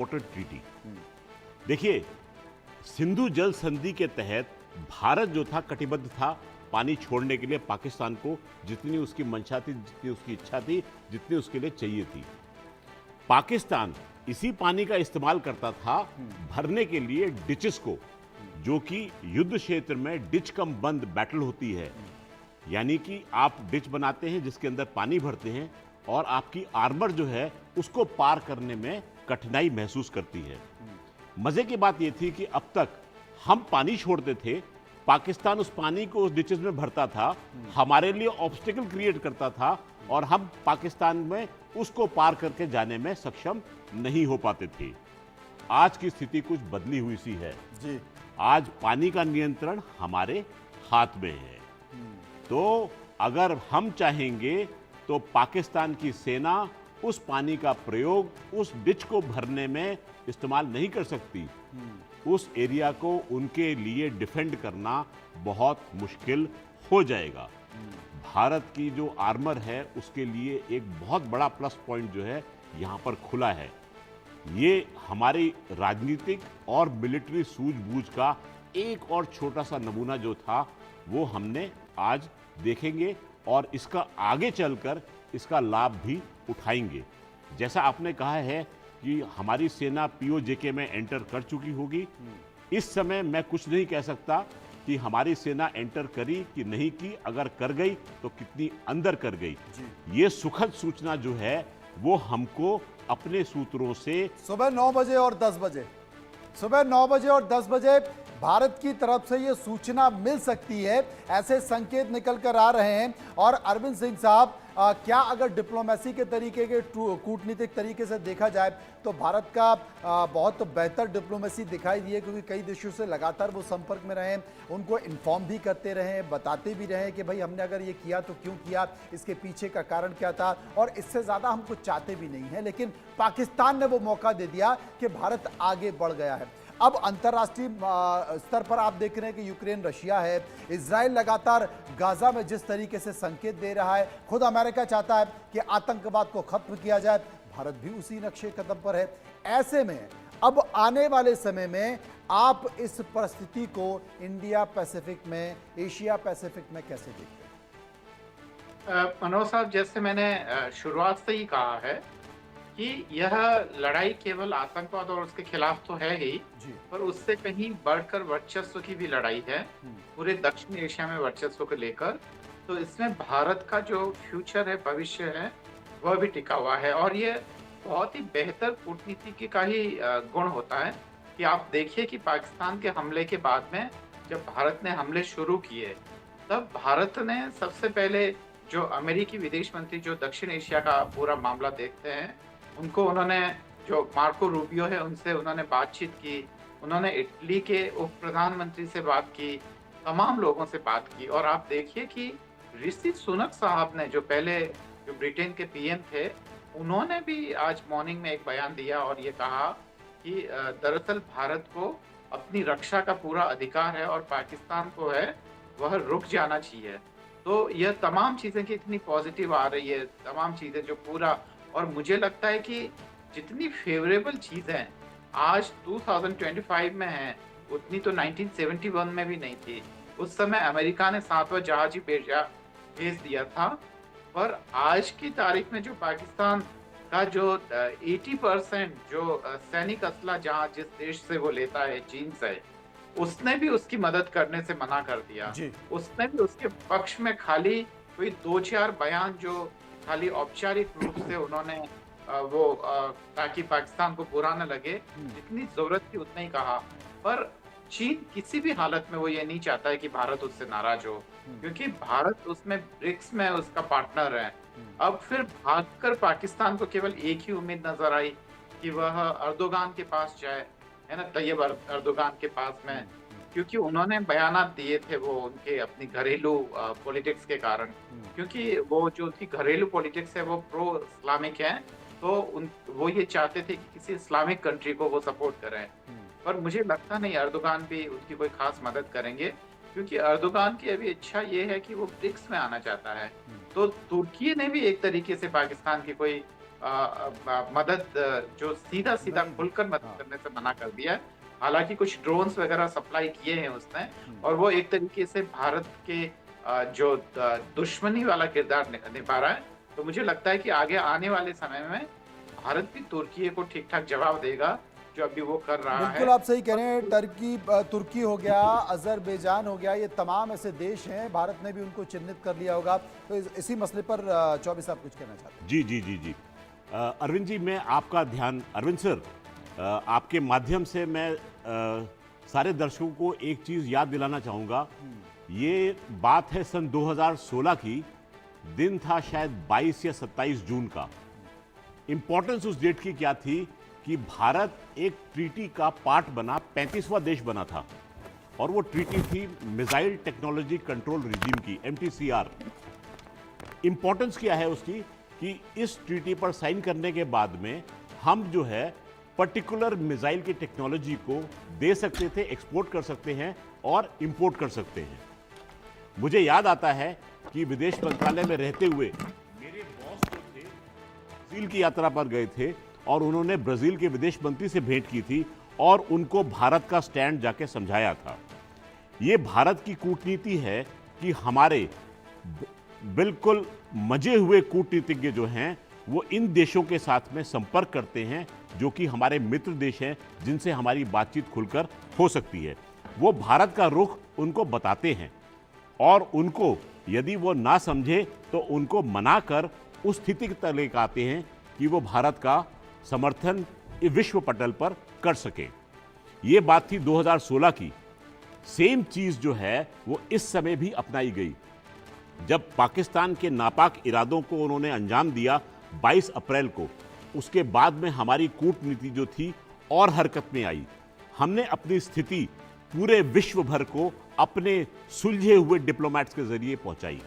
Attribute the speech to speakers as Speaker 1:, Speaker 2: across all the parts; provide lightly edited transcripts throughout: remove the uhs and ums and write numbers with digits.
Speaker 1: Water treaty. देखिए, सिंधु जल संधि के तहत भारत जो था कटिबद्ध था पानी छोड़ने के लिए पाकिस्तान को, जितनी उसकी मंशा थी, जितनी उसकी इच्छा थी, जितनी उसके लिए चाहिए थी। पाकिस्तान इसी पानी का इस्तेमाल करता था भरने के लिए डिचेस को, जो कि युद्ध क्षेत्र में डिच कम बंद बैटल होती है। यानी कि आप डिच बनाते हैं जिसके अंदर पानी भरते हैं और आपकी आर्मर जो है उसको पार करने में कठिनाई महसूस करती है। मजे की बात यह थी कि अब तक हम पानी छोड़ते थे, पाकिस्तान उस पानी को उस डिचेस में भरता था, हमारे लिए ऑब्स्टिकल क्रिएट करता था और हम पाकिस्तान में उसको पार करके जाने में सक्षम नहीं हो पाते थे। आज की स्थिति कुछ बदली हुई सी है
Speaker 2: जी।
Speaker 1: आज पानी का नियंत्रण हमारे हाथ में है। तो अगर हम चाहेंगे तो पाकिस्तान की सेना उस पानी का प्रयोग उस डिच को भरने में इस्तेमाल नहीं कर सकती। उस एरिया को उनके लिए डिफेंड करना बहुत मुश्किल हो जाएगा। भारत की जो आर्मर है उसके लिए एक बहुत बड़ा प्लस पॉइंट जो है यहाँ पर खुला है। ये हमारी राजनीतिक और मिलिट्री सूझबूझ का एक और छोटा सा नमूना जो था वो हमने आज देखेंगे और इसका आगे चलकर इसका लाभ भी उठाएंगे। जैसा आपने कहा है कि हमारी सेना पीओजेके में एंटर कर चुकी होगी। इस समय मैं कुछ नहीं कह सकता कि हमारी सेना एंटर करी कि नहीं की, अगर कर गई तो कितनी अंदर कर गई। ये सुखद सूचना जो है वो हमको अपने सूत्रों से
Speaker 2: सुबह 9 बजे और 10 बजे, सुबह 9 बजे और 10 बजे भारत की तरफ से ये सूचना मिल सकती है, ऐसे संकेत निकल कर आ रहे हैं। और अरविंद सिंह साहब, क्या अगर डिप्लोमेसी के तरीके के कूटनीतिक तरीके से देखा जाए तो भारत का बहुत बेहतर डिप्लोमेसी दिखाई दी है, क्योंकि कई देशों से लगातार वो संपर्क में रहे, उनको इन्फॉर्म भी करते रहे, बताते भी रहे कि भाई हमने अगर ये किया तो क्यों किया, इसके पीछे का कारण क्या था, और इससे ज़्यादा हम कुछ चाहते भी नहीं है। लेकिन पाकिस्तान ने वो मौका दे दिया कि भारत आगे बढ़ गया है। अब अंतर्राष्ट्रीय स्तर पर आप देख रहे हैं कि यूक्रेन रशिया है, इजराइल लगातार गाजा में जिस तरीके से संकेत दे रहा है, खुद अमेरिका चाहता है कि आतंकवाद को खत्म किया जाए, भारत भी उसी नक्शे कदम पर है। ऐसे में अब आने वाले समय में आप इस परिस्थिति को इंडिया पैसिफिक में, एशिया पैसिफिक में कैसे देखते हैं?
Speaker 3: मनोज साहब, जैसे मैंने शुरुआत से ही कहा है कि यह लड़ाई केवल आतंकवाद और उसके खिलाफ तो है ही, पर उससे कहीं बढ़कर वर्चस्व की भी लड़ाई है, पूरे दक्षिण एशिया में वर्चस्व को लेकर। तो इसमें भारत का जो फ्यूचर है, भविष्य है, वह भी टिका हुआ है। और ये बहुत ही बेहतर कूटनीति का ही गुण होता है कि आप देखिए कि पाकिस्तान के हमले के बाद में जब भारत ने हमले शुरू किए, तब भारत ने सबसे पहले जो अमेरिकी विदेश मंत्री जो दक्षिण एशिया का पूरा मामला देखते हैं, उनको उन्होंने, जो मार्को रूबियो है, उनसे उन्होंने बातचीत की, उन्होंने इटली के उप प्रधानमंत्री से बात की, तमाम लोगों से बात की। और आप देखिए कि ऋषि सुनक साहब ने, जो पहले जो ब्रिटेन के पीएम थे, उन्होंने भी आज मॉर्निंग में एक बयान दिया और ये कहा कि दरअसल भारत को अपनी रक्षा का पूरा अधिकार है और पाकिस्तान को है वह रुक जाना चाहिए। तो यह तमाम चीजें कि इतनी पॉजिटिव आ रही है, तमाम चीजें जो पूरा, और मुझे लगता है कि जितनी फेवरेबल चीजें आज 2025 में हैं, उतनी तो 1971 में भी नहीं थी। उस समय अमेरिका ने 7वां जहाज ही भेज दिया था। पर आज की तारीख में जो पाकिस्तान का जो 80% जो सैनिक असला जहां जिस देश से वो लेता है, चीन से, उसने भी उसकी मदद करने से मना कर दिया। उसने भी उसके पक्ष में खाली कोई 2-4 बयान जो खाली औपचारिक रूप से उन्होंने ताकि पाकिस्तान को बुरा न लगे, जितनी जरूरत थी उतना ही कहा। पर चीन किसी भी हालत में वो ये नहीं चाहता है कि भारत उससे नाराज हो, क्योंकि भारत उसमें ब्रिक्स में उसका पार्टनर है। अब फिर भागकर पाकिस्तान को केवल एक ही उम्मीद नजर आई कि वह अर्दोगान के पास जाए, है ना, तैयब अर्दोगान के पास में, क्योंकि उन्होंने बयानात दिए थे वो उनके अपनी घरेलू पॉलिटिक्स के कारण, क्योंकि वो जो थी घरेलू पॉलिटिक्स है वो प्रो इस्लामिक है, तो वो ये चाहते थे कि किसी इस्लामिक कंट्री को वो सपोर्ट करें। पर मुझे लगता नहीं अर्दोगान भी उनकी कोई खास मदद करेंगे, क्योंकि अर्दोगान की अभी इच्छा ये है कि वो ब्रिक्स में आना चाहता है। तो तुर्की ने भी एक तरीके से पाकिस्तान की कोई मदद जो सीधा सीधा खुलकर मदद करने से मना कर दिया है। हालांकि कुछ ड्रोन्स वगैरह सप्लाई किए हैं उसने, और वो एक तरीके से भारत के जो दुश्मनी वाला किरदार निभा रहा है। तो मुझे लगता है कि आगे आने वाले समय में भारत भी तुर्की को ठीक ठाक जवाब देगा, जो अभी वो कर रहा है।
Speaker 2: बिल्कुल आप सही कह रहे हैं। तुर्की हो गया, अजरबैजान हो गया, ये तमाम ऐसे देश हैं, भारत ने भी उनको चिन्हित कर लिया होगा। तो इसी मसले पर चौबे साहब कुछ कहना चाहते हैं?
Speaker 1: जी जी जी जी अरविंद जी, मैं आपका ध्यान, अरविंद सर, आपके माध्यम से मैं सारे दर्शकों को एक चीज़ याद दिलाना चाहूँगा। ये बात है सन 2016 की, दिन था शायद 22 या 27 जून का। इंपॉर्टेंस उस डेट की क्या थी कि भारत एक ट्रीटी का पार्ट बना, 35वां देश बना था, और वो ट्रीटी थी मिसाइल टेक्नोलॉजी कंट्रोल रिजीम की, MTCR। इंपॉर्टेंस क्या है उसकी कि इस ट्रीटी पर साइन करने के बाद में हम जो है पर्टिकुलर मिसाइल की टेक्नोलॉजी को दे सकते थे, एक्सपोर्ट कर सकते हैं और इंपोर्ट कर सकते हैं। मुझे याद आता है कि विदेश मंत्रालय में रहते हुए मेरे बॉस जो थे ब्राजील की यात्रा पर गए थे, और उन्होंने ब्राजील के विदेश मंत्री से भेंट की थी और उनको भारत का स्टैंड जाके समझाया था। ये भारत की कूटनीति है कि हमारे बिल्कुल मजे हुए कूटनीतिज्ञ जो हैं वो इन देशों के साथ में संपर्क करते हैं, जो कि हमारे मित्र देश हैं, जिनसे हमारी बातचीत खुलकर हो सकती है। वो भारत का रुख उनको बताते हैं, और उनको यदि वो ना समझे तो उनको मनाकर उस स्थिति तक लेकर आते हैं कि वो भारत का समर्थन विश्व पटल पर कर सके। ये बात थी 2016 की। सेम चीज जो है वो इस समय भी अपनाई गई। जब पाकिस्तान के नापाक इरादों को उन्होंने अंजाम दिया 22 अप्रैल को, उसके बाद में हमारी कूटनीति जो थी और हरकत में आई। हमने अपनी स्थिति पूरे विश्व भर को अपने सुलझे हुए डिप्लोमैट्स के जरिए पहुंचाई।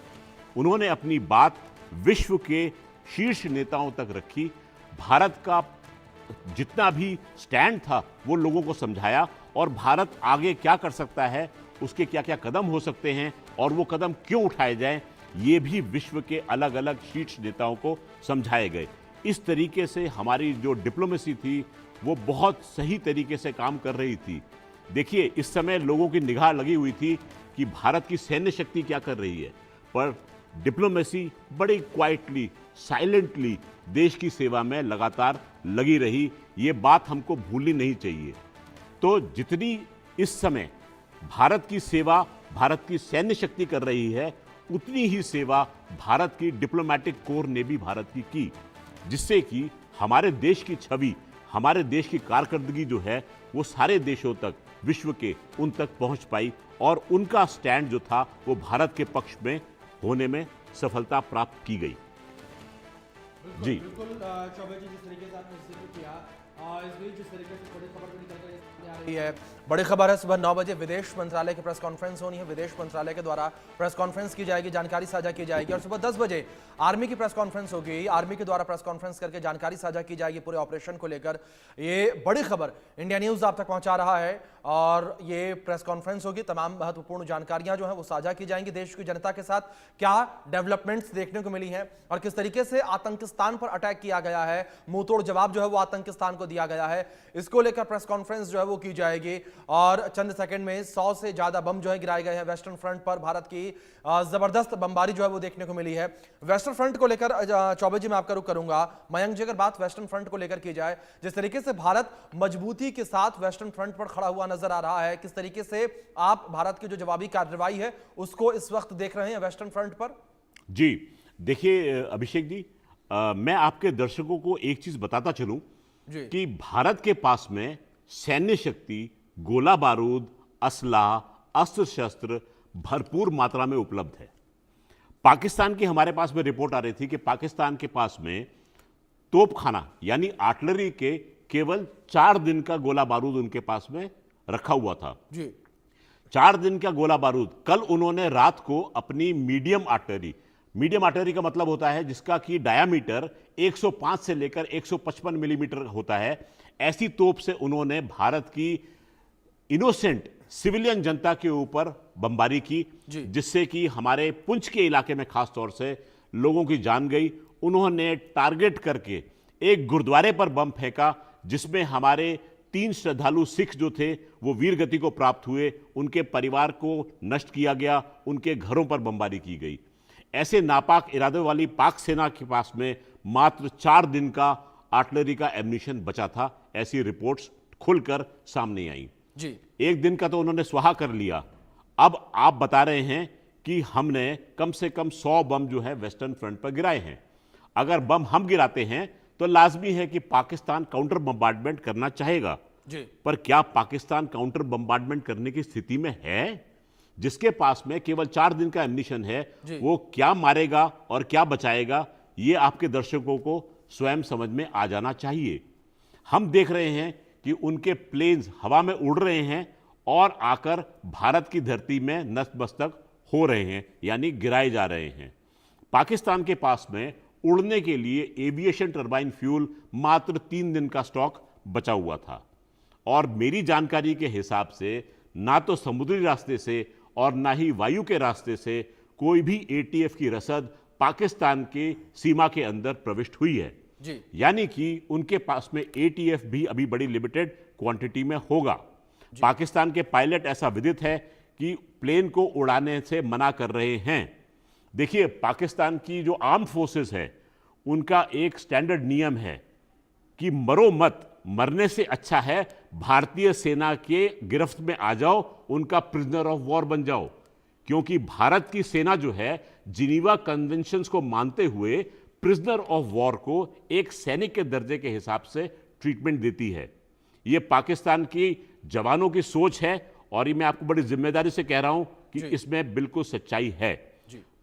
Speaker 1: उन्होंने अपनी बात विश्व के शीर्ष नेताओं तक रखी। भारत का जितना भी स्टैंड था वो लोगों को समझाया, और भारत आगे क्या कर सकता है, उसके क्या क्या कदम हो सकते हैं और वो कदम क्यों उठाए जाएं, ये भी विश्व के अलग अलग शीर्ष नेताओं को समझाए गए। इस तरीके से हमारी जो डिप्लोमेसी थी वो बहुत सही तरीके से काम कर रही थी। देखिए, इस समय लोगों की निगाह लगी हुई थी कि भारत की सैन्य शक्ति क्या कर रही है, पर डिप्लोमेसी बड़ी क्वाइटली, साइलेंटली देश की सेवा में लगातार लगी रही। ये बात हमको भूलनी नहीं चाहिए। तो जितनी इस समय भारत की सेवा भारत की सैन्य शक्ति कर रही है, उतनी ही सेवा भारत की डिप्लोमेटिक कोर ने भी भारत की, जिससे कि हमारे देश की छवि, हमारे देश की कारकर्दगी जो है वो सारे देशों तक, विश्व के उन तक पहुंच पाई, और उनका स्टैंड जो था वो भारत के पक्ष में होने में सफलता प्राप्त की गई। जी
Speaker 4: बिल्कुल चौबे जी, जिस तरीके से आपने जिक्र किया, इस बीच जिस तरीके से बड़ी खबर भी निकल कर सामने आ रही है, बड़ी खबर है सुबह 9 बजे विदेश मंत्रालय की प्रेस कॉन्फ्रेंस होनी है। विदेश मंत्रालय के द्वारा प्रेस कॉन्फ्रेंस की जाएगी, जानकारी साझा की जाएगी, और सुबह 10 बजे आर्मी की प्रेस कॉन्फ्रेंस होगी। आर्मी के द्वारा प्रेस कॉन्फ्रेंस करके जानकारी साझा की जाएगी पूरे ऑपरेशन को लेकर। ये बड़ी खबर इंडिया न्यूज आप तक पहुंचा रहा है, और ये प्रेस कॉन्फ्रेंस होगी। तमाम महत्वपूर्ण जानकारियां जो है वो साझा की जाएंगी। देश की जनता के साथ क्या डेवलपमेंट्स देखने को मिली हैं और किस तरीके से आतंकिस्तान पर अटैक किया गया है, मुंहतोड़ जवाब जो है वो आतंकिस्तान को दिया गया है, इसको लेकर प्रेस कॉन्फ्रेंस जो है वो की जाएगी। और चंद सेकंड में 100 से ज्यादा बम जो है गिराए गए हैं वेस्टर्न फ्रंट पर। भारत की जबरदस्त बमबारी जो है वो देखने को मिली है। वेस्टर्न फ्रंट को लेकर चौबे जी मैं आपका रुख करूंगा। मयंक जी, अगर बात वेस्टर्न फ्रंट को लेकर की जाए, जिस तरीके से भारत मजबूती के साथ वेस्टर्न फ्रंट पर खड़ा हुआ नजर आ रहा है, किस तरीके से आप भारत की जो जवाबी कार्रवाई है उसको इस वक्त देख रहे हैं वेस्टर्न फ्रंट पर?
Speaker 1: जी देखिए अभिषेक जी, मैं आपके दर्शकों को एक चीज बताता चलूं कि भारत के पास में सैन्य शक्ति, गोला बारूद, असला, अस्त्र शस्त्र भरपूर मात्रा में उपलब्ध है। पाकिस्तान की हमारे पास में रिपोर्ट आ रही थी कि पाकिस्तान के पास में तोपखाना यानी आर्टिलरी के केवल 4 दिन का गोला बारूद उनके पास में रखा हुआ था
Speaker 4: जी।
Speaker 1: 4 दिन का गोला बारूद कल उन्होंने रात को अपनी मीडियम आर्टिलरी का मतलब होता है जिसका कि डायामीटर 105 से लेकर 155 मिलीमीटर होता है, ऐसी तोप से उन्होंने भारत की इनोसेंट सिविलियन जनता के ऊपर बमबारी की, जिससे कि हमारे पुंछ के इलाके में खास तौर से लोगों की जान गई। उन्होंने टारगेट करके एक गुरुद्वारे पर बम फेंका जिसमें हमारे 3 श्रद्धालु सिख जो थे वो वीर गति को प्राप्त हुए, उनके परिवार को नष्ट किया गया, उनके घरों पर बमबारी की गई। ऐसे नापाक इरादों वाली पाक सेना के पास में मात्र 4 दिन का आर्टिलरी का एम्यूनिशन बचा था, ऐसी रिपोर्ट्स खुलकर सामने आई
Speaker 4: जी।
Speaker 1: 1 दिन का तो उन्होंने स्वाहा कर लिया। अब आप बता रहे हैं कि हमने कम से कम 100 बम जो है वेस्टर्न फ्रंट पर गिराए हैं। अगर बम हम गिराते हैं तो लाजमी है कि पाकिस्तान काउंटर बम्बार्डमेंट करना चाहेगा
Speaker 4: जी।
Speaker 1: पर क्या पाकिस्तान काउंटर बम्बार्डमेंट करने की स्थिति में है? जिसके पास में केवल 4 दिन का एम्यूनिशन है, वो क्या मारेगा और क्या बचाएगा, ये आपके दर्शकों को स्वयं समझ में आ जाना चाहिए। हम देख रहे हैं कि उनके प्लेन्स हवा में उड़ रहे हैं और आकर भारत की धरती में नतमस्तक हो रहे हैं, यानी गिराए जा रहे हैं। पाकिस्तान के पास में उड़ने के लिए एविएशन टरबाइन फ्यूल मात्र 3 दिन का स्टॉक बचा हुआ था और मेरी जानकारी के हिसाब से ना तो समुद्री रास्ते से और ना ही वायु के रास्ते से कोई भी एटीएफ की रसद पाकिस्तान के सीमा के अंदर प्रविष्ट हुई है
Speaker 4: जी।
Speaker 1: यानी कि उनके पास में एटीएफ भी अभी बड़ी लिमिटेड क्वांटिटी में होगा। पाकिस्तान के पायलट ऐसा विदित है कि प्लेन को उड़ाने से मना कर रहे हैं। देखिए, पाकिस्तान की जो आर्म फोर्सेस है उनका एक स्टैंडर्ड नियम है कि मरो मत, मरने से अच्छा है भारतीय सेना के गिरफ्त में आ जाओ, उनका प्रिजनर ऑफ वॉर बन जाओ। क्योंकि भारत की सेना जो है जिनीवा कन्वेंशंस को मानते हुए प्रिजनर ऑफ वॉर को एक सैनिक के दर्जे के हिसाब से ट्रीटमेंट देती है। ये पाकिस्तान की जवानों की सोच है और ये मैं आपको बड़ी जिम्मेदारी से कह रहा हूं कि इसमें बिल्कुल सच्चाई है।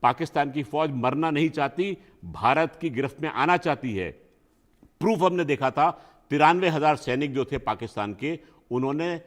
Speaker 1: पाकिस्तान की फौज मरना नहीं चाहती, भारत की गिरफ्त में आना चाहती है। प्रूफ हमने देखा था, 93,000 सैनिक जो थे पाकिस्तान के, उन्होंने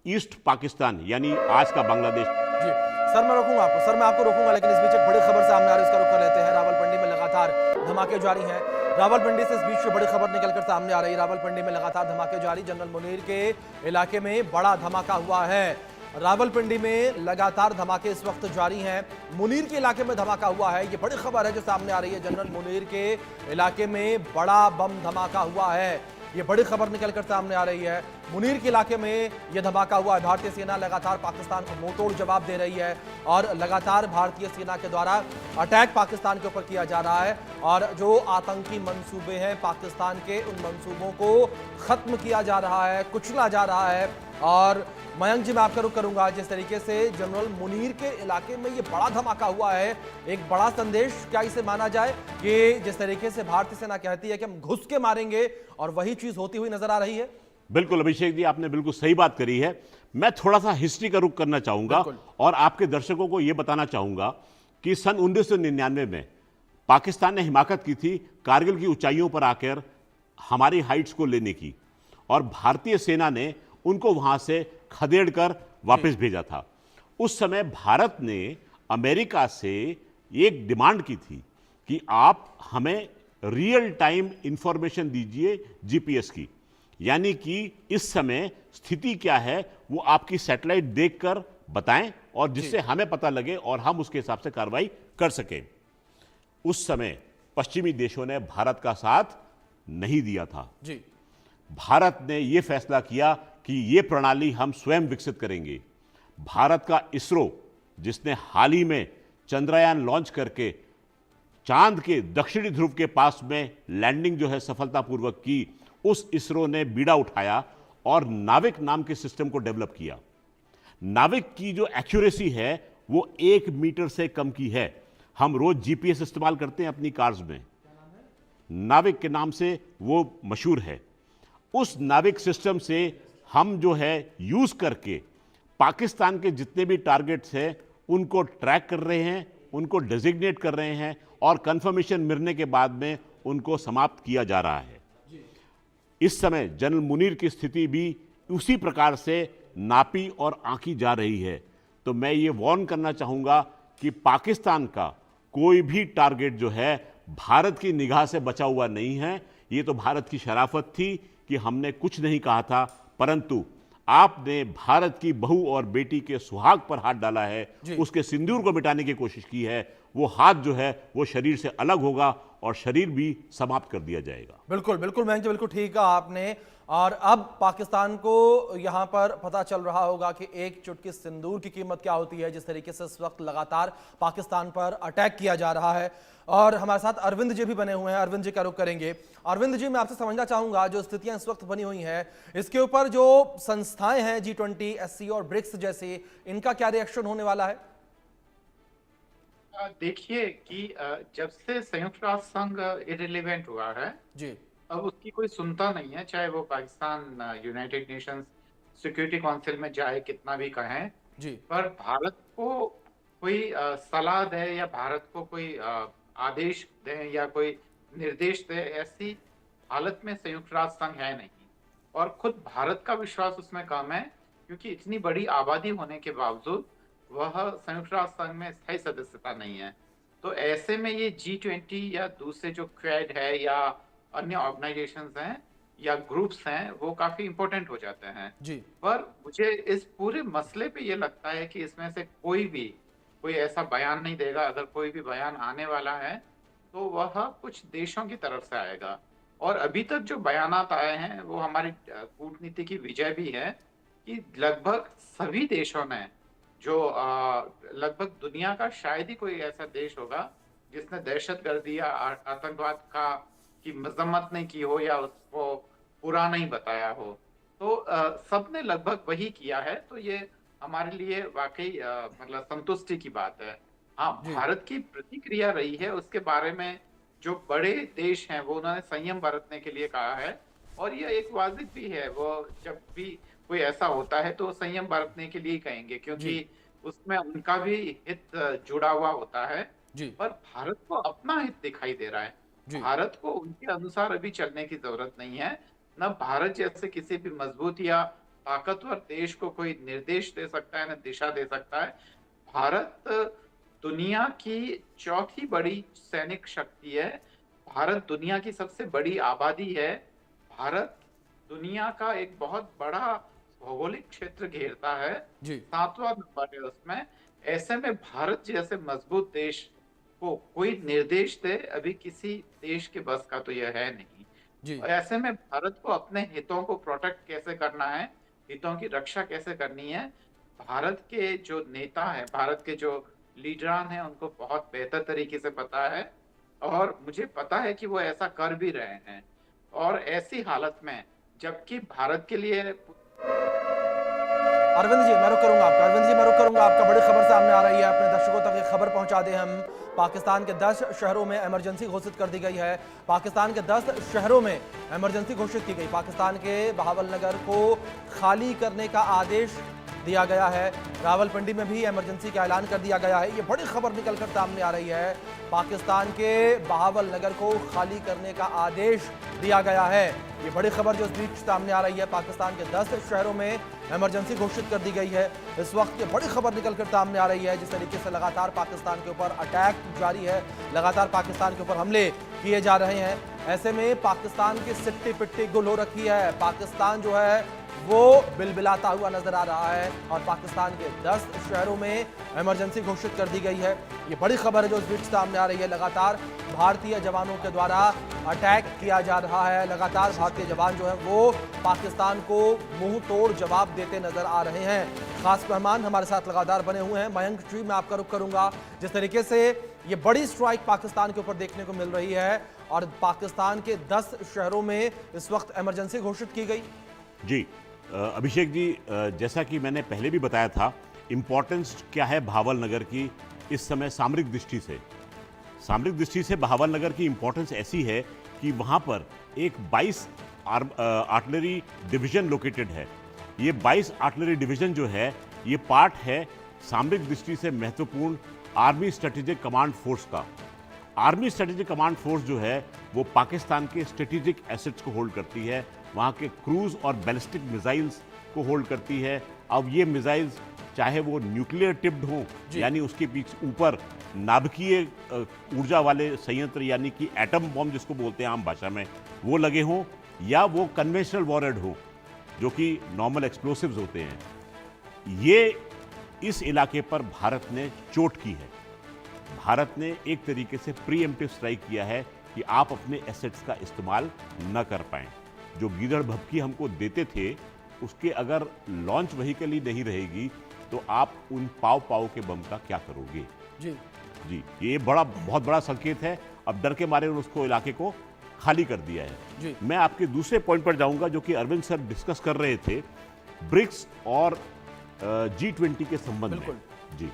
Speaker 1: ईस्ट पाकिस्तान यानी आज का बांग्लादेश।
Speaker 4: जी सर, मैं रोकूंगा आपको, सर मैं आपको रोकूंगा, लेकिन इस बीच एक बड़ी खबर सामने आ रही है, इसका रुख कर लेते हैं। रावलपिंडी में लगातार धमाके जारी हैं। रावलपिंडी से इस बीच बड़ी खबर निकलकर सामने आ रही है। रावलपिंडी में लगातार धमाके जारी, जनरल मुनीर के इलाके में बड़ा धमाका हुआ है। रावलपिंडी में लगातार धमाके इस वक्त जारी हैं। मुनीर के इलाके में धमाका हुआ है, ये बड़ी खबर है जो सामने आ रही है। जनरल मुनीर के इलाके में बड़ा बम धमाका हुआ है, ये बड़ी खबर निकलकर सामने आ रही है। मुनीर के इलाके में यह धमाका हुआ है। भारतीय सेना लगातार पाकिस्तान को मुंहतोड़ जवाब दे रही है और लगातार भारतीय सेना के द्वारा अटैक पाकिस्तान के ऊपर किया जा रहा है और जो आतंकी मंसूबे हैं पाकिस्तान के, उन मंसूबों को खत्म किया जा रहा है, कुचला जा रहा है। और मयंक जी, मैं आपका रुख करूंगा, जिस तरीके से जनरल मुनीर के इलाके में ये बड़ा धमाका हुआ है, एक बड़ा संदेश क्या इसे माना जाए कि जिस तरीके से भारतीय सेना कहती है कि हम घुस के मारेंगे और वही चीज होती हुई नजर आ रही है?
Speaker 1: बिल्कुल अभिषेक जी, आपने बिल्कुल सही बात करी है। मैं थोड़ा सा हिस्ट्री का रुख करना चाहूंगा और आपके दर्शकों को यह बताना चाहूंगा कि सन 1999 में पाकिस्तान ने हिमाकत की थी कारगिल की ऊंचाइयों पर आकर हमारी हाइट्स को लेने की, और भारतीय सेना ने उनको वहां से खदेड़ कर वापस भेजा था। उस समय भारत ने अमेरिका से एक डिमांड की थी कि आप हमें रियल टाइम इंफॉर्मेशन दीजिए जीपीएस की, यानी कि इस समय स्थिति क्या है वो आपकी सैटेलाइट देखकर बताएं और जिससे हमें पता लगे और हम उसके हिसाब से कार्रवाई कर सकें। उस समय पश्चिमी देशों ने भारत का साथ नहीं दिया था
Speaker 4: जी।
Speaker 1: भारत ने यह फैसला किया कि यह प्रणाली हम स्वयं विकसित करेंगे। भारत का इसरो, जिसने हाल ही में चंद्रयान लॉन्च करके चांद के दक्षिणी ध्रुव के पास में लैंडिंग जो है सफलतापूर्वक की, उस इसरो ने बीड़ा उठाया और नाविक नाम के सिस्टम को डेवलप किया। नाविक की जो एक्यूरेसी है वो 1 मीटर से कम की है। हम रोज जीपीएस इस्तेमाल करते हैं अपनी कार्स में, नाविक के नाम से वो मशहूर है। उस नाविक सिस्टम से हम जो है यूज करके पाकिस्तान के जितने भी टारगेट्स हैं उनको ट्रैक कर रहे हैं, उनको डेजिग्नेट कर रहे हैं और कंफर्मेशन मिलने के बाद में उनको समाप्त किया जा रहा है। इस समय जनरल मुनीर की स्थिति भी उसी प्रकार से नापी और आंकी जा रही है। तो मैं ये वार्न करना चाहूँगा कि पाकिस्तान का कोई भी टारगेट जो है भारत की निगाह से बचा हुआ नहीं है। ये तो भारत की शराफत थी कि हमने कुछ नहीं कहा था, परंतु आपने भारत की बहू और बेटी के सुहाग पर हाथ डाला है, उसके सिंदूर को मिटाने की कोशिश की है। वो हाथ जो है वो शरीर से अलग होगा और शरीर भी समाप्त कर दिया जाएगा।
Speaker 4: बिल्कुल बिल्कुल मयंक जी, बिल्कुल ठीक कहा आपने। और अब पाकिस्तान को यहां पर पता चल रहा होगा कि एक चुटकी सिंदूर की कीमत क्या होती है, जिस तरीके से इस वक्त लगातार पाकिस्तान पर अटैक किया जा रहा है। और हमारे साथ अरविंद जी भी बने हुए हैं, अरविंद जी का रुख करेंगे। अरविंद जी, मैं आपसे समझना चाहूंगा, जो स्थितियां इस वक्त बनी हुई हैं, इसके ऊपर जो संस्थाएं हैं G20, SCO और ब्रिक्स जैसी, इनका क्या रिएक्शन होने वाला है?
Speaker 3: देखिए कि जब से संयुक्त राष्ट्र संघ इररिलेवेंट हुआ है
Speaker 4: जी
Speaker 3: अब उसकी कोई सुनता नहीं है, चाहे वो Pakistan United Nations security council में जाए कितना भी कहें।
Speaker 4: जी
Speaker 3: पर भारत को कोई सलाह दे या भारत को कोई आदेश दे या कोई निर्देश दे, ऐसी हालत में संयुक्त राष्ट्र संघ है नहीं। और खुद भारत का विश्वास उसमें कम है, क्योंकि इतनी बड़ी आबादी होने के बावजूद वह संयुक्त राष्ट्र संघ में स्थायी सदस्यता नहीं है। तो ऐसे में ये G20 या दूसरे जो क्वेड है या अन्य ऑर्गेनाइजेशंस हैं या ग्रुप्स हैं, वो काफी इंपॉर्टेंट हो जाते हैं।
Speaker 4: जी
Speaker 3: पर मुझे इस पूरे मसले पे ये लगता है कि इसमें से कोई ऐसा बयान नहीं देगा। अगर कोई भी बयान आने वाला है तो वह कुछ देशों की तरफ से आएगा। और अभी तक जो बयानात आए हैं वो हमारी कूटनीति की विजय भी है कि लगभग सभी देशों ने, जो लगभग दुनिया का शायद ही कोई ऐसा देश होगा जिसने दहशतगर्दी या आतंकवाद की मजम्मत नहीं की हो या उसको बुरा नहीं बताया हो। तो सबने लगभग वही किया है। तो ये हमारे लिए वाकई मतलब संतुष्टि की बात है। हाँ, भारत की प्रतिक्रिया रही है उसके बारे में, जो बड़े देश हैं वो उन्होंने संयम बरतने के लिए कहा है। और यह एक वाजिब भी है, वो जब भी कोई ऐसा होता है तो संयम बरतने के लिए कहेंगे, क्योंकि उसमें उनका भी हित जुड़ा हुआ होता है। पर भारत को अपना हित दिखाई दे रहा है। भारत को उनके अनुसार अभी चलने की जरूरत नहीं है। न भारत जैसे किसी भी मजबूत या ताकतवर देश को कोई निर्देश दे सकता है, न दिशा दे सकता है। भारत दुनिया की चौथी बड़ी सैनिक शक्ति है। भारत दुनिया की सबसे बड़ी आबादी है। भारत दुनिया का एक बहुत बड़ा भौगोलिक क्षेत्र घेरता है, 7वां नंबर है उसमें। ऐसे में भारत जैसे मजबूत देश को कोई निर्देश दे, अभी किसी देश के बस का तो यह है नहीं। ऐसे में भारत को अपने हितों को प्रोटेक्ट कैसे करना है, हितों की रक्षा कैसे करनी है, भारत के जो नेता हैं, भारत के जो लीडरान हैं, उनको बहुत बेहतर तरीके से पता है। और मुझे पता है कि वो ऐसा कर भी रहे हैं। और ऐसी हालत में जबकि भारत के लिए
Speaker 4: अरविंद जी मैं रुक करूंगा आपका। बड़ी खबर सामने आ रही है, अपने दर्शकों तक ये खबर पहुंचा दें हम। पाकिस्तान के 10 शहरों में इमरजेंसी घोषित कर दी गई है। पाकिस्तान के 10 शहरों में इमरजेंसी घोषित की गई। पाकिस्तान के बहावलनगर को खाली करने का आदेश दिया गया है। रावलपिंडी में भी इमरजेंसी का ऐलान कर दिया गया है। ये बड़ी खबर निकलकर सामने आ रही है। पाकिस्तान के बहावलनगर को खाली करने का आदेश दिया गया है। ये बड़ी खबर जो इस बीच सामने आ रही है। पाकिस्तान के 10 शहरों में इमरजेंसी घोषित कर दी गई है। इस वक्त ये बड़ी खबर निकलकर सामने आ रही है। जिस तरीके से लगातार पाकिस्तान के ऊपर अटैक जारी है, लगातार पाकिस्तान के ऊपर हमले किए जा रहे हैं, ऐसे में पाकिस्तान की सिट्टी पिट्टी गुल हो रखी है। पाकिस्तान जो है वो बिलबिलाता हुआ नजर आ रहा है और पाकिस्तान के 10 शहरों में इमरजेंसी घोषित कर दी गई है। ये बड़ी खबर है जो इस बीच सामने आ रही है। लगातार भारतीय जवानों के द्वारा अटैक किया जा रहा है। लगातार भारतीय जवान जो है वो पाकिस्तान को मुंह तोड़ जवाब देते नजर आ रहे हैं। खास मेहमान हमारे साथ लगातार बने हुए हैं। मयंक जी, मैं आपका रुख करूंगा। जिस तरीके से ये बड़ी स्ट्राइक पाकिस्तान के ऊपर देखने को मिल रही है और पाकिस्तान के 10 शहरों में इस वक्त इमरजेंसी घोषित की गई।
Speaker 1: जी अभिषेक जी, जैसा कि मैंने पहले भी बताया था, इम्पोर्टेंस क्या है बहावलनगर की इस समय सामरिक दृष्टि से। सामरिक दृष्टि से बहावलनगर की इम्पोर्टेंस ऐसी है कि वहाँ पर एक 22 आर्टिलरी डिवीजन लोकेटेड है। ये 22 आर्टिलरी डिवीजन जो है ये पार्ट है सामरिक दृष्टि से महत्वपूर्ण आर्मी स्ट्रेटेजिक कमांड फोर्स का। आर्मी स्ट्रेटेजिक कमांड फोर्स जो है वो पाकिस्तान के स्ट्रेटेजिक एसेट्स को होल्ड करती है, वहाँ के क्रूज और बैलिस्टिक मिसाइल्स को होल्ड करती है। अब ये मिसाइल्स चाहे वो न्यूक्लियर टिप्ड हो, यानी उसके पीछे ऊपर नाभिकीय ऊर्जा वाले संयंत्र यानी कि एटम बॉम्ब जिसको बोलते हैं आम भाषा में, वो लगे हों, या वो कन्वेंशनल वॉरहेड हो जो कि नॉर्मल एक्सप्लोसिव्स होते हैं। ये इस इलाके पर भारत ने चोट की है। भारत ने एक तरीके से प्रीएम्प्टिव स्ट्राइक किया है कि आप अपने एसेट्स का इस्तेमाल न कर पाएं। जो गीदड़ भभकी हमको देते थे उसके अगर लॉन्च व्हीकल ही नहीं रहेगी तो आप उन पाव पाव के बम का क्या करोगे?
Speaker 4: जी
Speaker 1: जी, ये बहुत बड़ा संकेत है। अब डर के मारे उसको इलाके को खाली कर दिया है।
Speaker 4: जी।
Speaker 1: मैं आपके दूसरे पॉइंट पर जाऊंगा जो कि अरविंद सर डिस्कस कर रहे थे, ब्रिक्स और G20 के संबंध में। जी,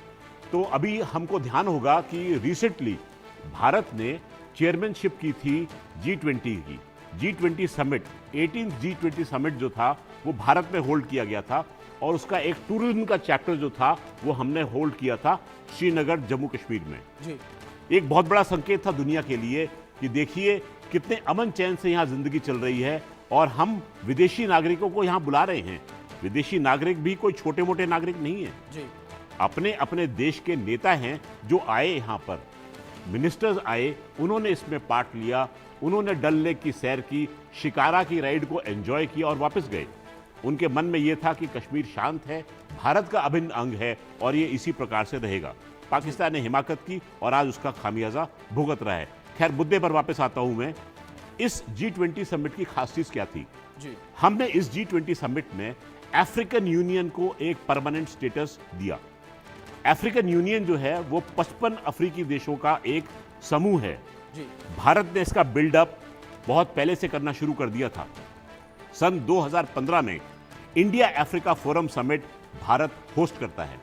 Speaker 1: तो अभी हमको ध्यान होगा कि रिसेंटली भारत ने चेयरमैनशिप की थी G20 की। G20 summit, 18th G20 summit जो था वो भारत में होल्ड किया गया था और उसका एक टूरिज्म का चैप्टर जो था वो हमने होल्ड किया था श्रीनगर, जम्मू कश्मीर में।
Speaker 4: जी
Speaker 1: एक बहुत बड़ा संकेत था दुनिया के लिए कि देखिए कितने अमन चैन से यहाँ जिंदगी चल रही है और हम विदेशी नागरिकों को यहाँ बुला रहे हैं। विदेशी नागरिक भी कोई छोटे मोटे नागरिक नहीं है,
Speaker 4: जी
Speaker 1: अपने अपने देश के नेता हैं जो आए यहाँ पर, मिनिस्टर्स आए, उन्होंने इसमें पार्ट लिया, उन्होंने डल लेक की सैर की, शिकारा की राइड को एंजॉय किया और वापस गए। उनके मन में यह था कि कश्मीर शांत है, भारत का अभिन्न अंग है और ये इसी प्रकार से रहेगा। पाकिस्तान ने हिमाकत की और आज उसका खामियाजा भुगत रहा है। खैर, मुद्दे पर वापस आता हूं मैं। इस G20 समिट की खास चीज क्या थी?
Speaker 4: जी
Speaker 1: हमने इस G20 समिट में अफ्रीकन यूनियन को एक परमानेंट स्टेटस दिया। अफ्रीकन यूनियन जो है वो 55 अफ्रीकी देशों का एक समूह है।
Speaker 4: जी
Speaker 1: भारत ने इसका बिल्डअप बहुत पहले से करना शुरू कर दिया था। सन 2015 में India Africa forum summit Bharat host करता है।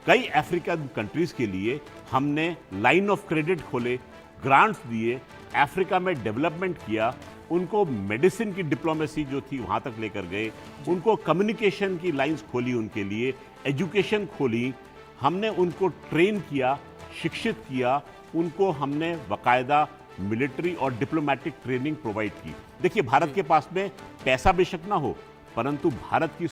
Speaker 1: कई अफ्रीकन कंट्रीज के लिए हमने लाइन ऑफ क्रेडिट खोले, ग्रांट्स दिए, अफ्रीका में डेवलपमेंट किया, उनको मेडिसिन की डिप्लोमेसी जो थी वहां तक लेकर गए, उनको कम्युनिकेशन की लाइंस खोली, उनके लिए एजुकेशन खोली, हमने उनको ट्रेन किया, शिक्षित किया, उनको हमने बाकायदा मिलिट्री और डिप्लोमेटिक ट्रेनिंग प्रोवाइड की। देखिए, भारत के पास में पैसा बेशक ना हो, परंतु भारत की